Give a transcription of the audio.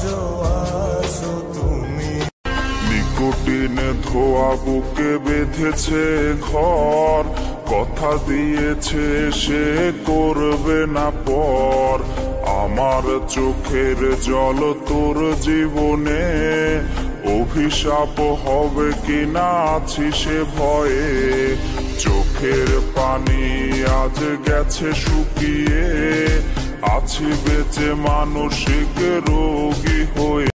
আজও আছো তুমি। নিকোটিনে ধোয়া বুকে বেঁধেছে ঘর, কথা দিয়েছে সে করবে না পর। আমার চোখের জল তোর জীবনে অভিশাপ হবে কিনা আছি সে ভয়ে। চোখের পানি আজ গেছে শুকিয়ে, আছি বেঁচে মানসিক রোগী হয়ে।